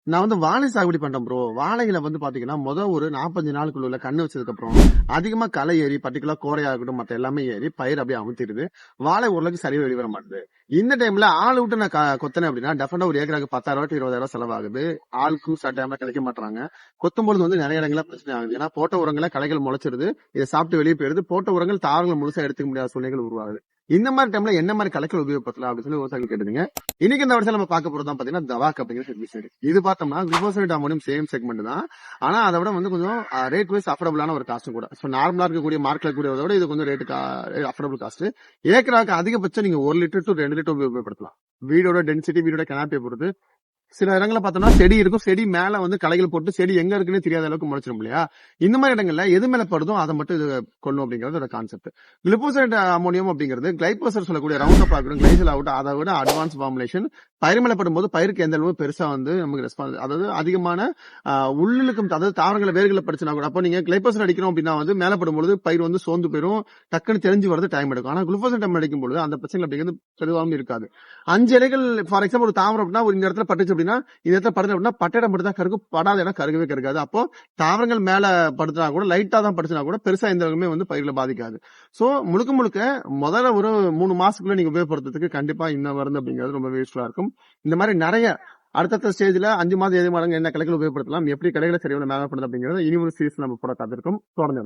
நான் வாழை சாகுபடி பண்றேன் ப்ரோ. வாழையில பாத்தீங்கன்னா, ஒரு 45 நாளுக்குள்ள உள்ள கண்ணு வச்சதுக்கப்புறம், அதிகமா களை ஏறி, பர்ட்டிகுலரா கோரையா இருக்கட்டும், மத்த எல்லாமே ஏறி, பயிர் அப்படியே அமுத்திடுது. வாழை ஓரளவுக்கு சரியா வெளிவர மாட்டுது. இந்த டைம்ல ஆள் விட்டு நான் கொத்தனேன் அப்படின்னா, டெஃபினட்டா ஒரு ஏக்கராக்கு 10,000 to 20,000 செலவாகுது. ஆளுக்கும் சில டைம்ல கிடைக்க மாட்றாங்க. கொத்தும்பொழுது நிறைய இடங்கள்ல பிரச்சனை ஆகுது. ஏன்னா, போட்ட உரங்கள களைகள் முளைச்சிருது. இத சாப்பிட்டு வெளிய போயிருது. போட்ட உரங்கள் தாவரங்கள் முழுசா எடுத்துக்க முடியாத சூழ்நிலைகள் உருவாகுது. இந்த மாதிரி டைம்ல என்ன மாதிரி களைகள் உபயோகப்படுத்தலாம் அப்படின்னு சொல்லி விவசாயிகள் கேட்டுருங்க. இன்னைக்கு இந்த வருஷம் நம்ம பார்க்க போறதுதான் பாத்தீங்கன்னா தவாக் அப்படிங்கிற ஹெர்பிசைட். இது பார்த்தோம்னா குளுபோசைட் அமோனியம் சேம் செக்மெண்ட் தான். ஆனா அதை விட கொஞ்சம் ரேட் வைஸ் அஃபோர்டபுளான ஒரு காஸ்ட் கூட. ஸோ நார்மலா இருக்கக்கூடிய மார்க்கெட்ல இருக்கக்கூடியதை விட இது கொஞ்சம் ரேட் அஃபோர்டபுள் காஸ்ட். ஏக்கராக்கு அதிகபட்சம் நீங்க 1 லிட்டர் to 2 லிட்டர் உபயோகப்படுத்தலாம். வீடோட டென்சிட்டி, வீடோட கனாப்பியை பொறுத்து. சில இடங்கள்ல பார்த்தோம்னா செடி இருக்கும். செடி மேல களைகள் போட்டு செடி எங்க இருக்குன்னு தெரியாத அளவுக்கு முளைச்சிடும் இல்லையா? இந்த மாதிரி இடங்கள்ல எது மேல படுதோ அதை மட்டும் இது கொள்ளும் அப்படிங்கிறது கான்செப்ட். குளுபோசைட் அமோனியம் அப்படிங்கிறது கிளைபோசர் சொல்லக்கூடிய ரவுண்ட் அப் ஆகட்டும், கிளைசல் ஆகட்டும், அதை விட அட்வான்ஸ் ஃபார்முலேஷன். பயிர் மேல படும்போது பயிருக்கு எந்த அளவு பெருசா நமக்கு ரெஸ்பான்ஸ், அதாவது அதிகமான உள்ளிழுக்கும், அதாவது தாவரங்களை வேர்களை படிச்சுனா கூட. அப்போ நீங்க கிளைபோசைட் அடிக்கிறோம் அப்படின்னா மேல படும்போது பயிர் சோர்ந்து போயிடும், டக்குன்னு தெரிஞ்சு வரது டைம் எடுக்கும். ஆனா குளுபோசைட் அடிக்கும் பொழுது அந்த பிரச்சனை அப்படிங்கிறது பெருவாலும் இருக்காது. 5 இலைகள் ஃபார் எக்ஸாம்பிள் ஒரு தாவரம் அப்படின்னா இந்த இடத்துல பட்டுச்சு அப்படின்னா, இந்த இடத்துல படுது அப்படின்னா பட்டையிடம் மட்டும் தான் கருக்கும், படாத இடம் கருகவே கருக்காது. அப்போ தாவரங்கள் மேல படுத்தினா கூட, லைட்டா தான் படுத்தினா கூட பெருசா எந்த வகையுமே பயிர்களை பாதிக்காது. சோ முழுக்க முழுக்க முதல்ல ஒரு 3 மாசத்துக்குள்ள நீங்க உபயோகப்படுத்துறதுக்கு கண்டிப்பா இந்த மருந்து அப்படிங்கிறது ரொம்ப யூஸ்ஃபுல்லா இருக்கும். இந்த மாதிரி நிறைய அடுத்த ஸ்டேஜ்ல 5 மாதம் 7 மாதங்கள் என்ன கலைகள் உபயோகப்படுத்தலாம், எப்படி கலைகளை சரியான மேல பண்ணுது அப்படிங்கறத இனி ஒரு சீரிஸ் நம்ம போட காத்திருக்கும். தொடர்ந்து